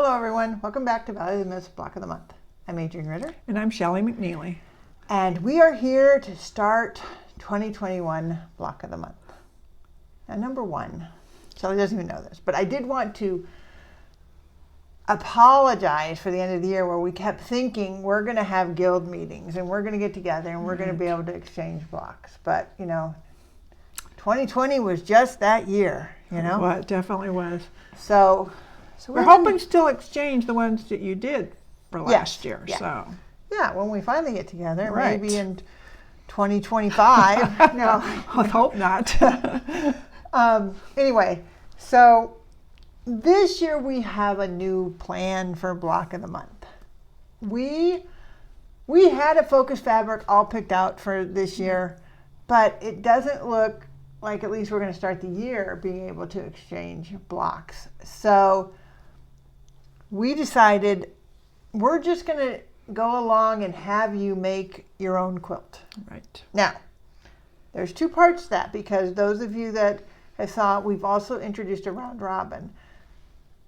Hello everyone, welcome back to Value of the Mist Block of the Month. I'm Adriane Ritter. And I'm Shelley McNeely. And we are here to start 2021 Block of the Month. Now number one, Shelley doesn't even know this, but I did want to apologize for the end of the year where we kept thinking we're going to have guild meetings and we're going to get together and we're going to be able to exchange blocks. But, 2020 was just that year, Well, it definitely was. So we're hoping still exchange the ones that you did for last year. Yeah. So yeah, when we finally get together, right. maybe in 2025. No, let's hope not. Anyway, so this year we have a new plan for Block of the Month. We had a focus fabric all picked out for this year, but it doesn't look like at least we're going to start the year being able to exchange blocks. So we decided we're just going to go along and have you make your own quilt. Right. Now, there's two parts to that, because those of you that have saw, we've also introduced a round robin.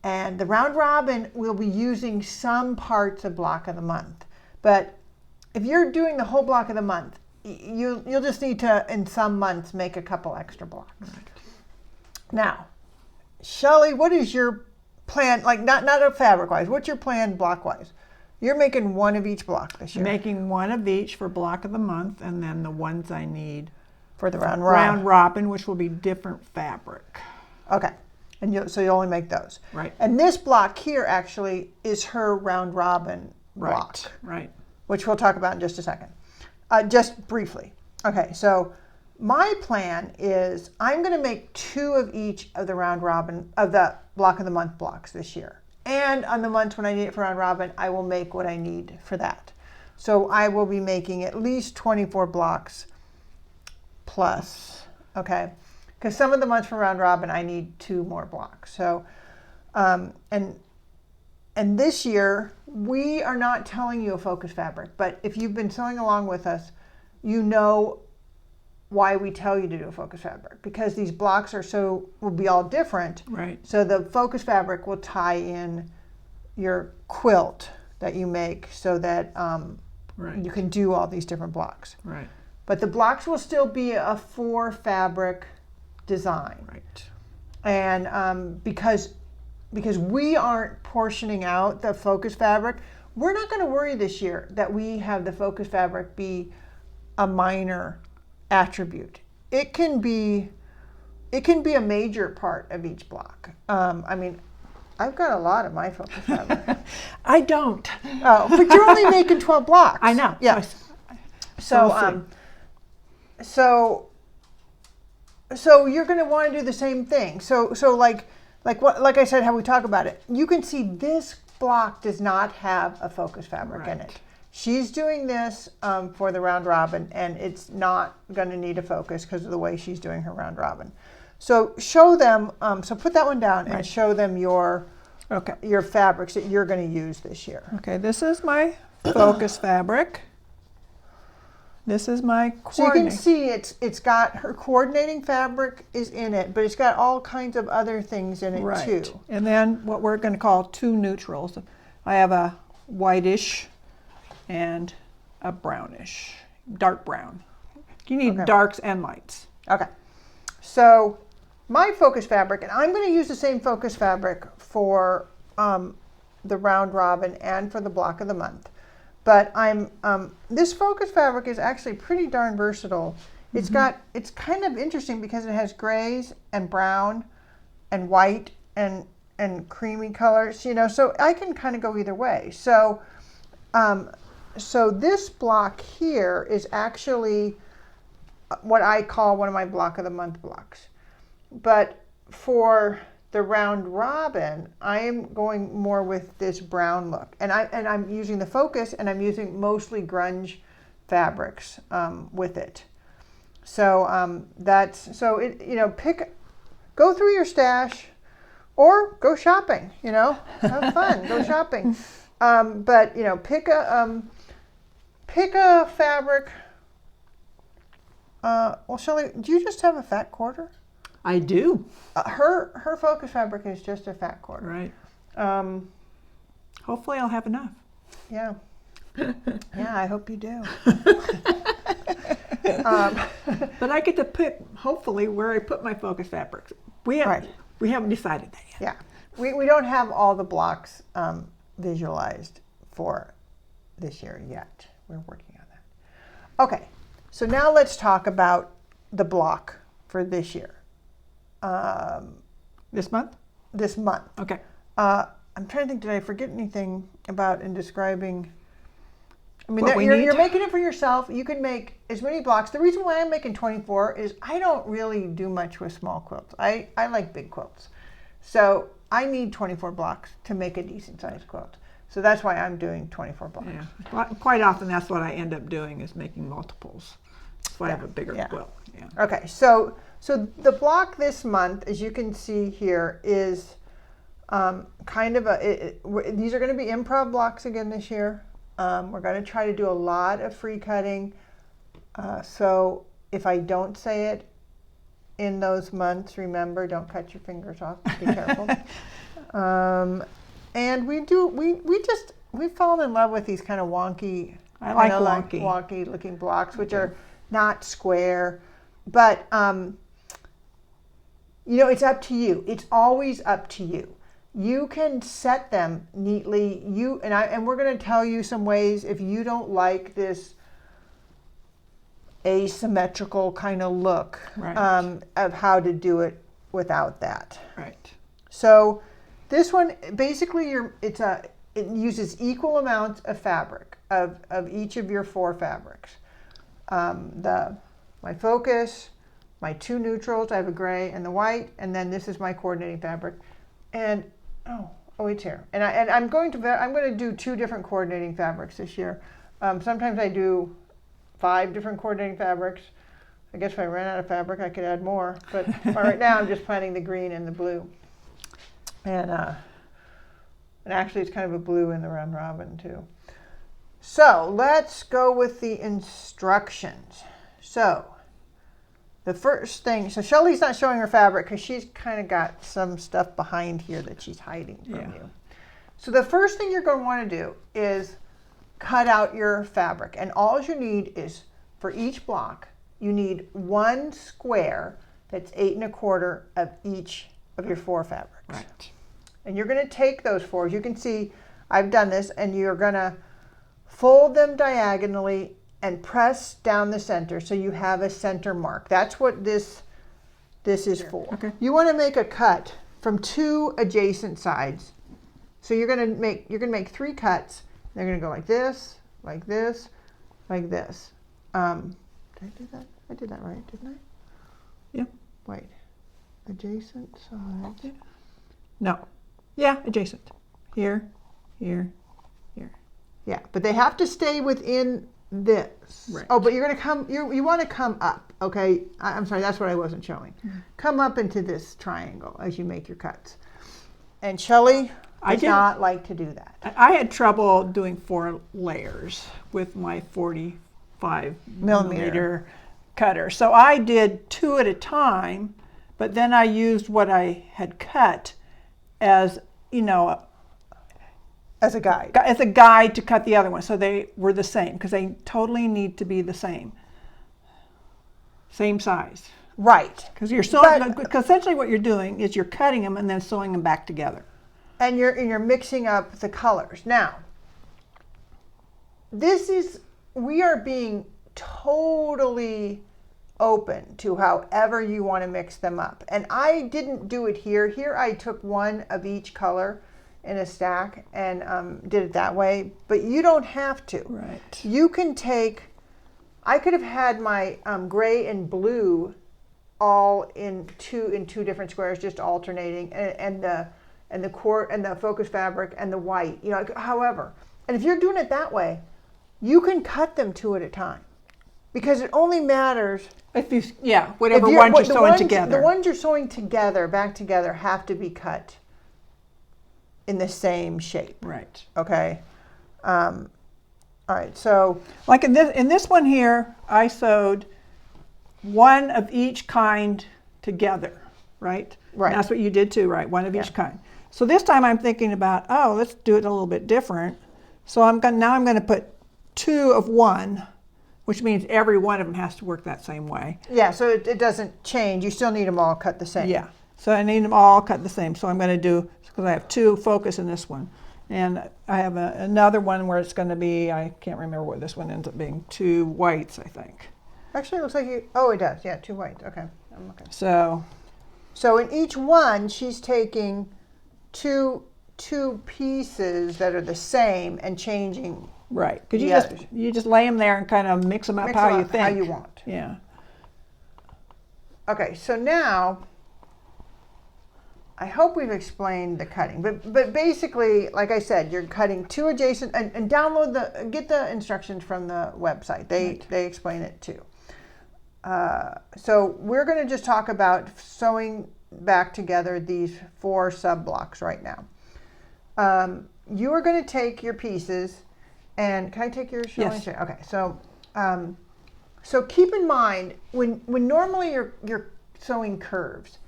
And the round robin will be using some parts of Block of the Month. But if you're doing the whole Block of the Month, you'll just need to, in some months, make a couple extra blocks. Right. Now, Shelley, what is your plan, like not a fabric-wise, what's your plan block-wise? You're making one of each block this year. Making one of each for Block of the Month, and then the ones I need for the round robin, which will be different fabric. Okay. And so you only make those. Right. And this block here actually is her round robin block. Right. Which we'll talk about in just a second. Just briefly. Okay, so my plan is I'm going to make two of each of the round robin, of the Block of the Month blocks this year. And on the months when I need it for round robin, I will make what I need for that. So I will be making at least 24 blocks plus, okay? Because some of the months for round robin, I need 2 more blocks. So, and this year, we are not telling you a focus fabric, but if you've been sewing along with us, you know why we tell you to do a focus fabric, because these blocks will be all different. Right. So the focus fabric will tie in your quilt that you make so that you can do all these different blocks. Right. But the blocks will still be a 4 fabric design. Right. And because we aren't portioning out the focus fabric, we're not going to worry this year that we have the focus fabric be a minor attribute. It can be a major part of each block. I've got a lot of my focus fabric. I don't. Oh, but you're only making 12 blocks. I know. Yes. So you're going to want to do the same thing. So like I said, how we talk about it, you can see this block does not have a focus fabric in it. She's doing this for the round robin, and it's not going to need a focus because of the way she's doing her round robin. So show them, so put that one down and show them your fabrics that you're going to use this year. Okay, this is my focus fabric. This is my coordinating. So you can see it's got her coordinating fabric is in it, but it's got all kinds of other things in it too. And then what we're going to call 2 neutrals. I have a whitish and a brownish, dark brown. You need darks and lights. Okay. So my focus fabric, and I'm going to use the same focus fabric for the round robin and for the Block of the Month. But this focus fabric is actually pretty darn versatile. It's kind of interesting because it has grays and brown and white and creamy colors, so I can kind of go either way. So this block here is actually what I call one of my Block of the Month blocks. But for the round robin, I am going more with this brown look, and I'm using the focus, and I'm using mostly grunge fabrics with it. So go through your stash, or go shopping. Have fun, go shopping. But pick a fabric. Well, Shelley, do you just have a fat quarter? I do. Her focus fabric is just a fat quarter. Right. Hopefully I'll have enough. Yeah. Yeah, I hope you do. But I get to pick, hopefully, where I put my focus fabrics. We haven't decided that yet. Yeah. We don't have all the blocks visualized for this year yet. We're working on that. Okay, so now let's talk about the block for this year. This month? This month. Okay. I'm trying to think, did I forget anything about in describing? I mean, What you're making it for yourself. You can make as many blocks. The reason why I'm making 24 is I don't really do much with small quilts. I like big quilts. So I need 24 blocks to make a decent sized quilt. So that's why I'm doing 24 blocks. Yeah. Well, quite often that's what I end up doing is making multiples. So I have a bigger quilt. Yeah. Okay, so the block this month, as you can see here, is kind of these are going to be improv blocks again this year. We're going to try to do a lot of free cutting. So if I don't say it in those months, remember, don't cut your fingers off. Be careful. And we've fallen in love with these kind of wonky, I like wonky. Wonky looking blocks, which are not square, but it's up to you. It's always up to you. You can set them neatly. And we're going to tell you some ways if you don't like this asymmetrical kind of look of how to do it without that. Right. So this one basically it uses equal amounts of fabric of each of your 4 fabrics. My focus, my 2 neutrals. I have a gray and the white, and then this is my coordinating fabric. And it's here. And I'm going to do 2 different coordinating fabrics this year. Sometimes I do 5 different coordinating fabrics. I guess if I ran out of fabric, I could add more. But right now, I'm just planning the green and the blue. And actually, it's kind of a blue in the round robin too. So let's go with the instructions. So the first thing, so Shelly's not showing her fabric because she's kind of got some stuff behind here that she's hiding from you. So the first thing you're going to want to do is cut out your fabric. And all you need is, for each block, you need 1 square that's 8 1/4 of each of your 4 fabrics. Right. And you're going to take those 4, as you can see, I've done this, and you're going to fold them diagonally and press down the center so you have a center mark. That's what this is for. Okay. You want to make a cut from 2 adjacent sides. So you're going to make 3 cuts. They're going to go like this, like this, like this. Did I do that? I did that right, didn't I? Yeah. Wait. Adjacent sides. No. Yeah, adjacent. Here, here, here. Yeah, but they have to stay within this. Right. Oh, but you're going to come, you want to come up, okay? I'm sorry, that's what I wasn't showing. Come up into this triangle as you make your cuts. And Shelley does not like to do that. I had trouble doing 4 layers with my 45 millimeter cutter. So I did 2 at a time, but then I used what I had cut as, as a guide. As a guide to cut the other one. So they were the same because they totally need to be the same. Same size. Right. Because you're sewing, because essentially what you're doing is you're cutting them and then sewing them back together. And you're mixing up the colors. Now, we are being totally open to however you want to mix them up. And I didn't do it here. Here I took 1 of each color in a stack and did it that way, but you don't have to. Right. You can I could have had my gray and blue all in two different squares, just alternating, and the focus fabric and the white, however. And if you're doing it that way, you can cut them 2 at a time, because it only matters whatever ones you're sewing together. The ones you're sewing together, back together, have to be cut in the same shape. Right. Okay. All right. So, like in this one here, I sewed 1 of each kind together. Right. Right. And that's what you did too, right? 1 of each kind. So this time I'm thinking about, oh, let's do it a little bit different. So now I'm going to put 2 of one, which means every one of them has to work that same way. Yeah, so it doesn't change. You still need them all cut the same. Yeah, so I need them all cut the same. So I'm going to do, because I have 2 focus in this one. And I have another one where it's going to be, I can't remember what this one ends up being, 2 whites, I think. Actually, it looks like oh, it does. Yeah, 2 whites. Okay. I'm looking. So in each one, she's taking two pieces that are the same and changing. right, because you just lay them there and kind of mix them up how you think. How you want. Yeah. Okay, so now I hope we've explained the cutting, but basically, like I said, you're cutting 2 adjacent and get the instructions from the website. They explain it too. So we're going to just talk about sewing back together these 4 sub blocks right now. You are going to take your pieces, and can I take your showing? Yes. Okay. So keep in mind when normally you're sewing curves,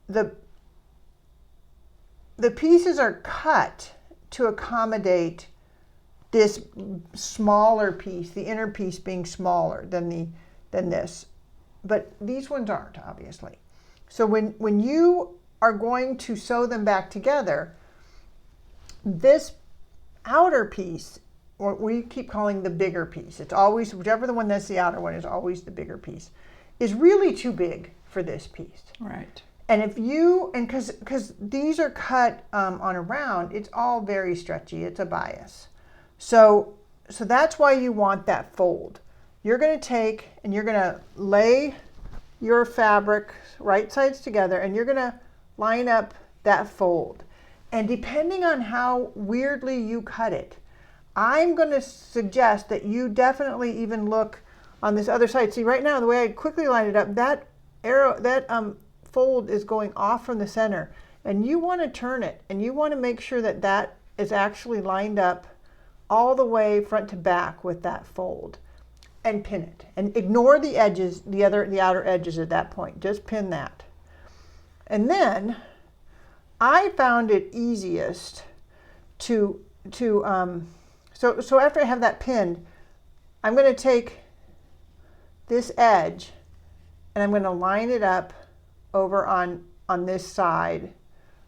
the pieces are cut to accommodate this smaller piece, the inner piece being smaller than this, but these ones aren't, obviously. So when you are going to sew them back together, this outer piece, or we keep calling the bigger piece, it's always, whichever the one that's the outer one is always the bigger piece, is really too big for this piece. Right. And because these are cut on a round, it's all very stretchy. It's a bias. So that's why you want that fold. You're going to take and you're going to lay your fabric right sides together, and you're going to line up that fold. And depending on how weirdly you cut it, I'm going to suggest that you definitely even look on this other side. See, right now, the way I quickly line it up, that fold is going off from the center, and you want to turn it, and you want to make sure that is actually lined up all the way front to back with that fold, and pin it, and ignore the edges, the outer edges at that point. Just pin that. And then I found it easiest so after I have that pinned, I'm going to take this edge and I'm going to line it up over on this side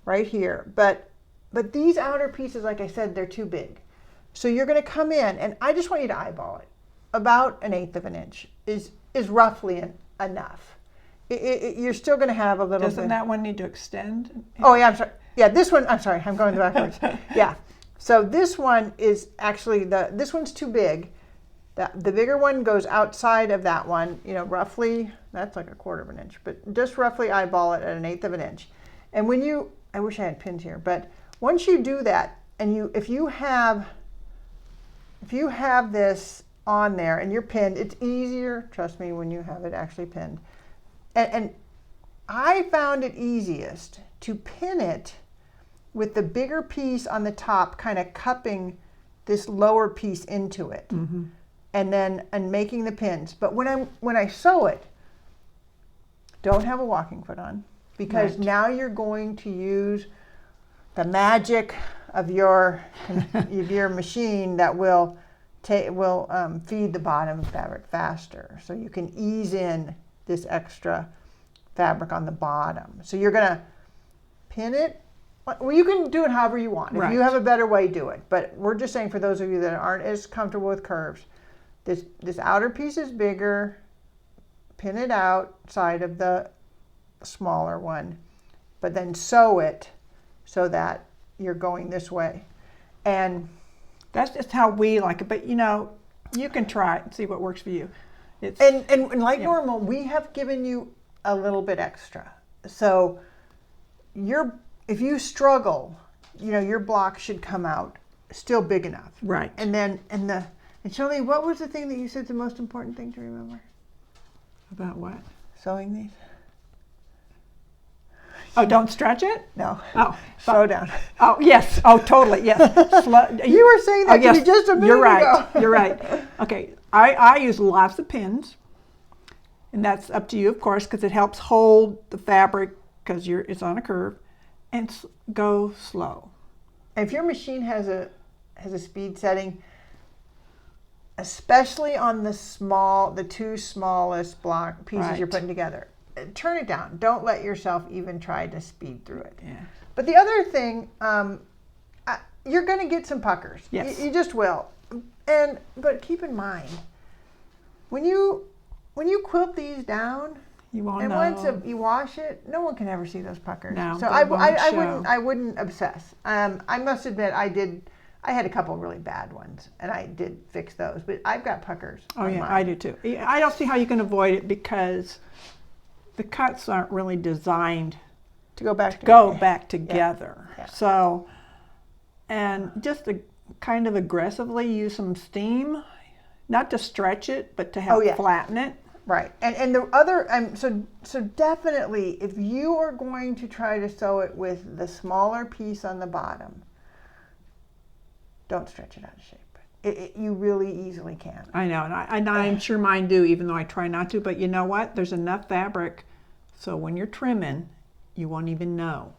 right here. But these outer pieces, like I said, they're too big. So you're going to come in, and I just want you to eyeball it. About 1/8 of an inch is roughly enough. You're still going to have a little Doesn't that one need to extend? Oh, yeah, I'm sorry. Yeah, this one, I'm sorry, I'm going backwards. Yeah. So this one is actually, this one's too big. The bigger one goes outside of that one, roughly, that's like 1/4 of an inch, but just roughly eyeball it at 1/8 of an inch. And I wish I had pins here, but once you do that, and if you have this on there and you're pinned, it's easier, trust me, when you have it actually pinned. And I found it easiest to pin it with the bigger piece on the top kind of cupping this lower piece into it. Mm-hmm. and making the pins. But when I sew it, don't have a walking foot on, because right. Now you're going to use the magic of your machine that will feed the bottom fabric faster, so you can ease in this extra fabric on the bottom. So you're gonna pin it. Well, you can do it however you want. If you have a better way, do it. But we're just saying, for those of you that aren't as comfortable with curves, this outer piece is bigger. Pin it outside of the smaller one, but then sew it so that you're going this way. And that's just how we like it. But you can try it and see what works for you. And like normal, we have given you a little bit extra. So if you struggle, your block should come out still big enough. Right. And Shirley, what was the thing that you said the most important thing to remember? About what? Sewing these? Oh, don't stretch it? No. Oh. Slow down. Oh, yes. Oh, totally, yes. You were saying that to me just a minute ago. You're right. Okay. I use lots of pins, and that's up to you, of course, because it helps hold the fabric, because it's on a curve. And go slow. If your machine has a speed setting, especially on the two smallest block pieces you're putting together, turn it down. Don't let yourself even try to speed through it. Yeah. But the other thing, you're going to get some puckers. Yes. You just will. But keep in mind, when you quilt these down, you won't and know. once you wash it, no one can ever see those puckers. No, so I wouldn't obsess. I must admit I had a couple really bad ones, and I did fix those. But I've got puckers. Oh yeah, I do too. I don't see how you can avoid it because the cuts aren't really designed to go back together. Yeah. So, and just kind of aggressively use some steam, not to stretch it, but to help flatten it. Right, and the other, so definitely, if you are going to try to sew it with the smaller piece on the bottom, don't stretch it out of shape. You really easily can. I know, and I'm sure mine do, even though I try not to. But you know what? There's enough fabric, so when you're trimming, you won't even know.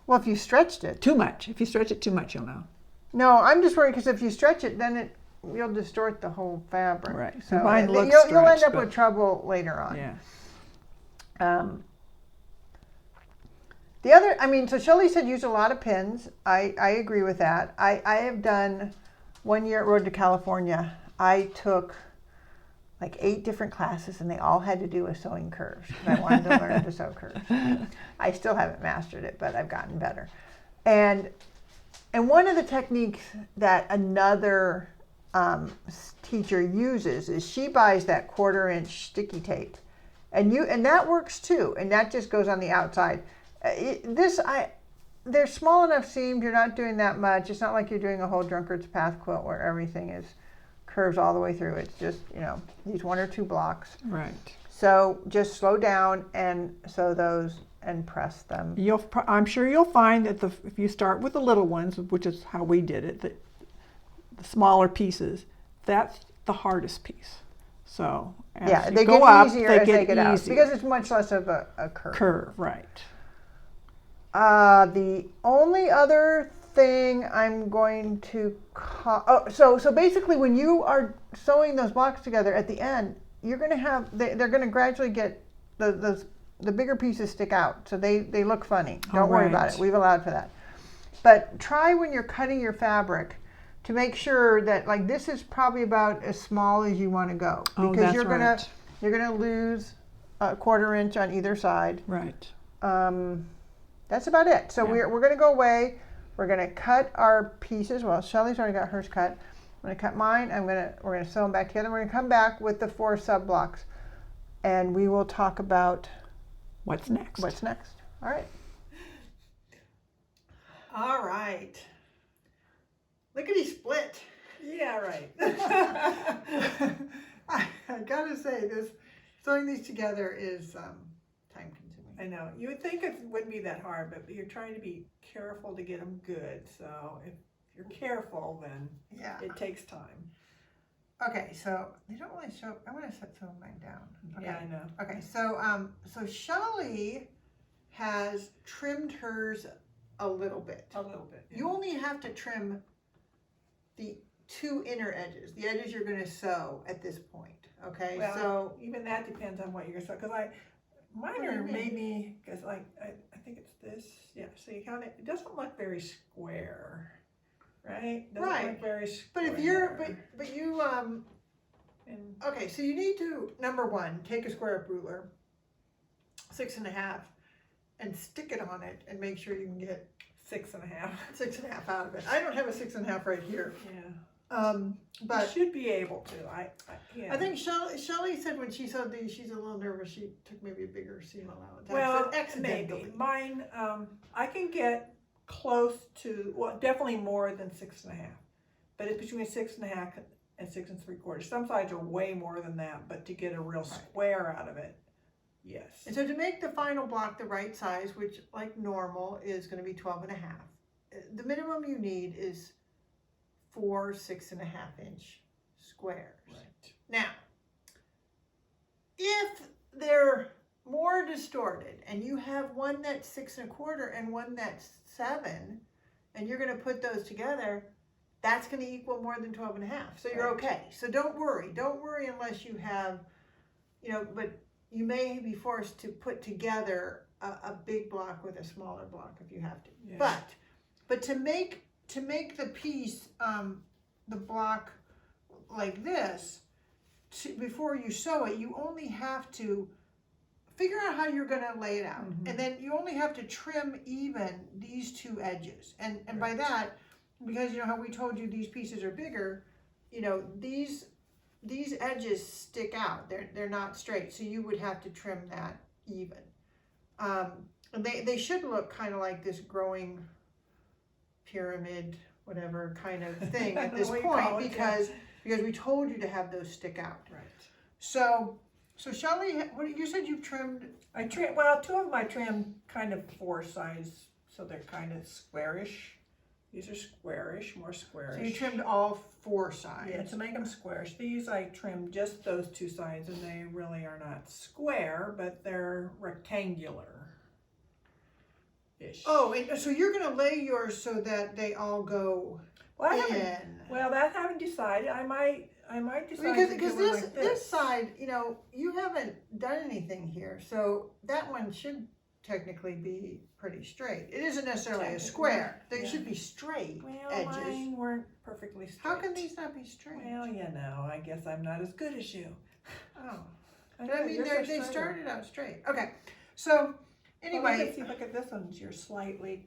Well, if you stretched it too much, if you stretch it too much, you'll know. No, I'm just worried because if you stretch it, then you'll distort the whole fabric. Right. So mine looks you'll end up with trouble later on. Yeah. The other, so Shelley said use a lot of pins. I agree with that. I have done, one year at Road to California, I took like 8 different classes and they all had to do with sewing curves because I wanted to learn to sew curves. I still haven't mastered it, but I've gotten better. And one of the techniques that another teacher uses is she buys that 1/4-inch sticky tape, and that works too, and that just goes on the outside. They're small enough seams. You're not doing that much. It's not like you're doing a whole drunkard's path quilt where everything is curves all the way through. It's just these 1 or 2 blocks. Right. So just slow down and sew those and press them. I'm sure you'll find that if you start with the little ones, which is how we did it, the smaller pieces, that's the hardest piece. So as they you go get up, easier they as get they get out easier. because it's much less of a curve. Curve, right. The only other thing I'm going to so basically when you are sewing those blocks together at the end, you're going to have they're going to gradually get the bigger pieces stick out, so they look funny. Don't worry about it. We've allowed for that. But try when you're cutting your fabric to make sure that this is probably about as small as you want to go, because you're gonna lose a 1/4 inch on either side. Right. That's about it. So we're going to go away. We're going to cut our pieces. Well, Shelley's already got hers cut. I'm going to cut mine. We're going to sew them back together. We're going to come back with the 4 sub blocks, and we will talk about what's next. All right. All right. Lickety split. Yeah, right. I gotta say, sewing these together is time consuming. I know. You would think it wouldn't be that hard, but you're trying to be careful to get them good. So if you're careful, then it takes time. Okay, so they don't really show. I want to set some of mine down. Okay. Yeah, I know. Okay, so Shelley has trimmed hers a little bit. A little bit. Yeah. You only have to trim the 2 inner edges, the edges you're going to sew at this point. Okay, well, so even that depends on what you're going to sew. Because mine are maybe, because I think it's this. Yeah, see how it doesn't look very square, right? Doesn't look very square. But if you're, but you okay, so you need to, number 1, take a square up ruler, 6.5, and stick it on it and make sure you can get 6.5 out of it. I don't have a 6.5 right here. Yeah. But you should be able to. I think Shelley said when she sewed these, she's a little nervous. She took maybe a bigger seam allowance. Well, maybe. Mine, I can get close to, definitely more than 6.5. But it's between 6.5 and 6 3/4. Some sides are way more than that, but to get a real square out of it, yes. And so to make the final block the right size, which like normal is going to be 12.5, the minimum you need is 4 6.5-inch squares. Right. Now, if they're more distorted and you have one that's 6 1/4 and one that's 7, and you're going to put those together, that's going to equal more than 12 and a half. So you're okay. So don't worry Unless you have, but you may be forced to put together a big block with a smaller block if you have to. Yeah. But to make the piece, the block like this, before you sew it, you only have to figure out how you're going to lay it out. Mm-hmm. And then you only have to trim even these two edges. And by that, because how we told you these pieces are bigger, these edges stick out. They're not straight. So you would have to trim that even. And they should look kind of like this growing pyramid, whatever kind of thing at this point, because we told you to have those stick out. Right. So Shelley, what you said you trimmed? I trimmed, two of them I trimmed kind of 4 size, so they're kind of squarish. These are squarish, more squarish. So you trimmed all 4 sides? Yeah, to make them squarish. These I trimmed just those 2 sides, and they really are not square, but they're rectangular-ish. Oh, so you're going to lay yours so that they all go in? Well, that I haven't decided. I might decide because this side, you haven't done anything here, so that one should technically be pretty straight. It isn't necessarily a square. They should be straight edges. Mine weren't perfectly straight. How can these not be straight? Well, I guess I'm not as good as you. Oh. But I mean, they started out straight. Okay. So, anyway. Look at this one. You're slightly,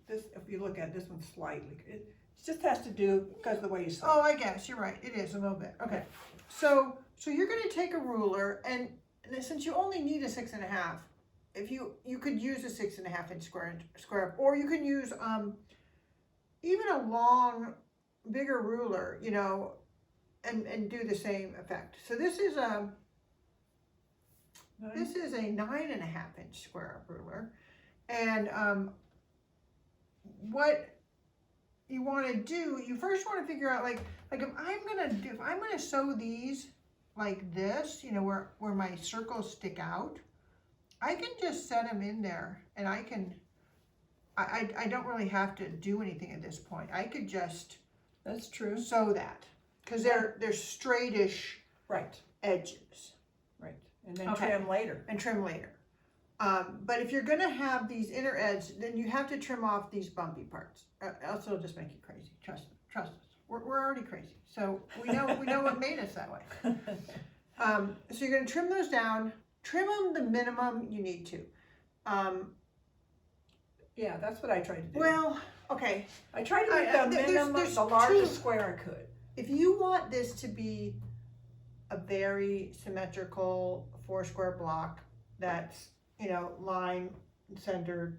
this, if you look at this one slightly, it just has to do because of the way you sew. Oh, I guess. You're right. It is a little bit. Okay. So you're going to take a ruler, and since you only need a 6 1/2, if you could use a 6 1/2 inch square, or you can use even a long, bigger ruler, and do the same effect. So this is a 9 1/2 inch square ruler, and what you want to do, you first want to figure out like if I'm gonna sew these like this, where my circles stick out. I can just set them in there, and I don't really have to do anything at this point. I could just sew that because they're straightish edges. Right, and then trim later. But if you're gonna have these inner edges, then you have to trim off these bumpy parts. Else it'll just make you crazy. Trust us. We're already crazy, so we know what made us that way. So you're gonna trim those down. Trim them the minimum you need to. Yeah, that's what I tried to do. Well, okay. I tried to make the minimum, the largest square I could. If you want this to be a very symmetrical 4 square block that's, line centered,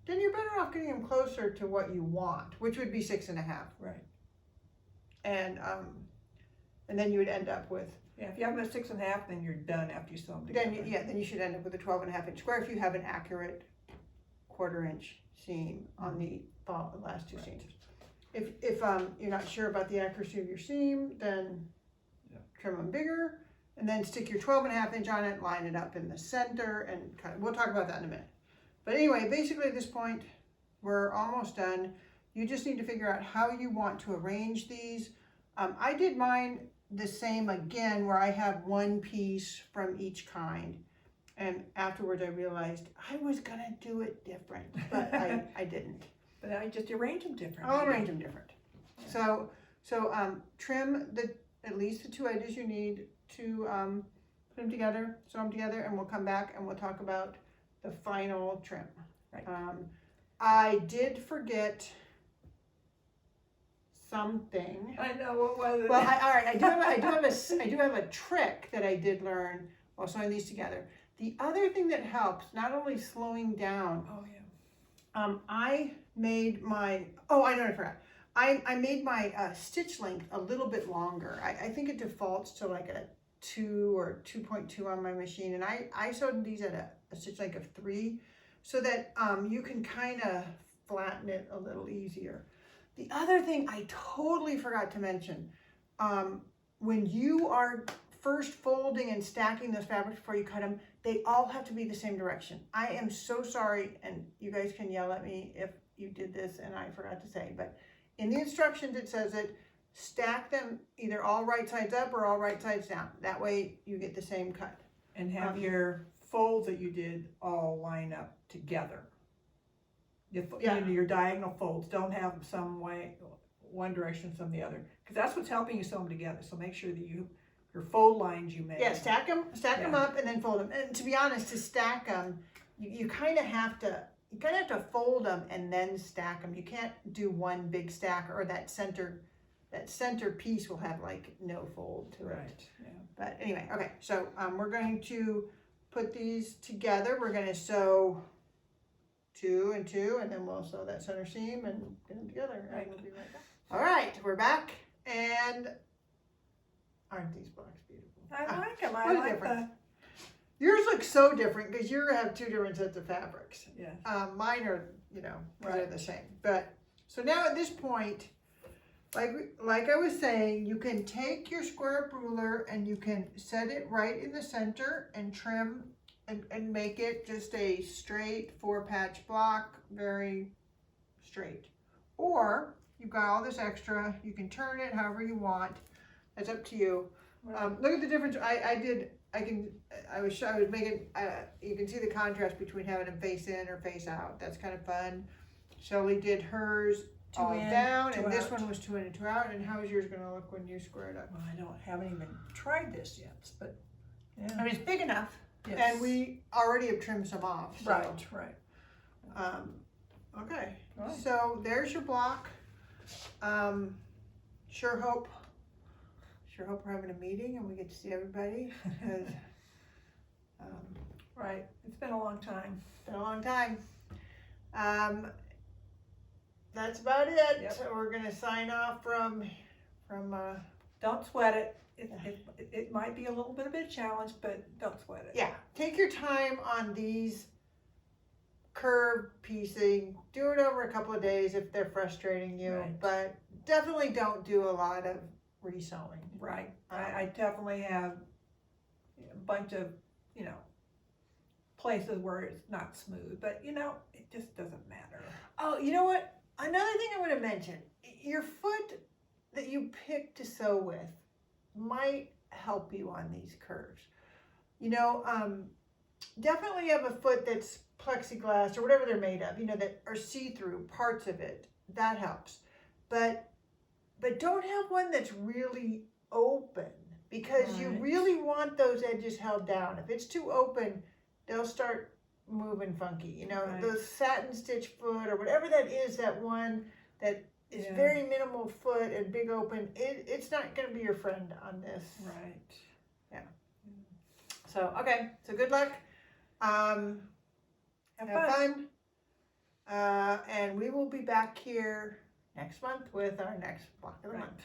then you're better off getting them closer to what you want, which would be 6 1/2. Right. And then you would end up with. Yeah, if you have a 6 1/2, then you're done after you sew them together. Then you should end up with a 12 1/2 inch square if you have an accurate 1/4 inch seam on the last 2 seams. If you're not sure about the accuracy of your seam, then trim them bigger, and then stick your 12 1/2 inch on it, line it up in the center, and we'll talk about that in a minute. But anyway, basically at this point, we're almost done. You just need to figure out how you want to arrange these. I did mine the same again, where I have one piece from each kind, and afterwards I realized I was gonna do it different, but I didn't. But I just arrange them different. I'll arrange them different. Yeah. So trim at least the 2 edges you need to put them together, sew them together, and we'll come back and we'll talk about the final trim. Right. I did forget something. I know, what was it? Well, all right. I do have a trick that I did learn while sewing these together. The other thing that helps, not only slowing down. Oh yeah. I made my. Oh, I know. I forgot. I made my stitch length a little bit longer. I think it defaults to like a 2 or 2.2 on my machine, and I sewed these at a stitch length of 3, so that you can kind of flatten it a little easier. The other thing I totally forgot to mention, when you are first folding and stacking those fabrics before you cut them, they all have to be the same direction. I am so sorry, and you guys can yell at me if you did this and I forgot to say, but in the instructions it says that stack them either all right sides up or all right sides down. That way you get the same cut. And have your folds that you did all line up together. Your diagonal folds don't have them some way, one direction, some the other, because that's what's helping you sew them together. So make sure that your fold lines you make. Yeah, stack them up and then fold them. And to be honest, to stack them, you kind of have to fold them and then stack them. You can't do one big stack, or that center piece will have like no fold to it. Right. Yeah. But anyway, okay. So we're going to put these together. We're going to sew 2 and 2, and then we'll sew that center seam and get them together. Right. And we'll be right back. All right, we're back, and aren't these blocks beautiful? I like them. I what a like difference. Yours look so different because you have 2 different sets of fabrics. Yeah. Mine are, they're Right. the same. But so now at this point, like I was saying, you can take your square ruler and you can set it right in the center and trim and make it just a straight 4-patch block, very straight. Or you've got all this extra, you can turn it however you want. That's up to you. Look at the difference. I was making. You can see the contrast between having them face in or face out. That's kind of fun. Shelley did hers all in, down, 2 and this out. one was 2 in and 2 out. And how is yours going to look when you square it up? Well, I haven't even tried this yet, but yeah. I mean, it's big enough, Yes. and we already have trimmed some off. So. Right. Okay. Right. So there's your block. Sure hope we're having a meeting and we get to see everybody, because Right. It's been a long time. it's been a long time. That's about it. Yep. So we're gonna sign off from Don't sweat it. It might be a little bit of a challenge, but don't sweat it. yeah. Take your time on these curve piecing. Do it over a couple of days if they're frustrating you, Right. but definitely don't do a lot of resewing. Right. I definitely have a bunch of, places where it's not smooth, but it just doesn't matter. Oh, you know what? Another thing I want to mention, your foot that you pick to sew with might help you on these curves. Definitely have a foot that's plexiglass or whatever they're made of, that are see-through parts of it. That helps. But don't have one that's really open, because you Right. really want those edges held down. If it's too open, they'll start moving funky. Right. The satin stitch foot or whatever that is, that one that is Yeah. very minimal foot and big open, it's not going to be your friend on this. Right. So, okay. So good luck. Have fun. And we will be back here next month with our next block of the Right. month.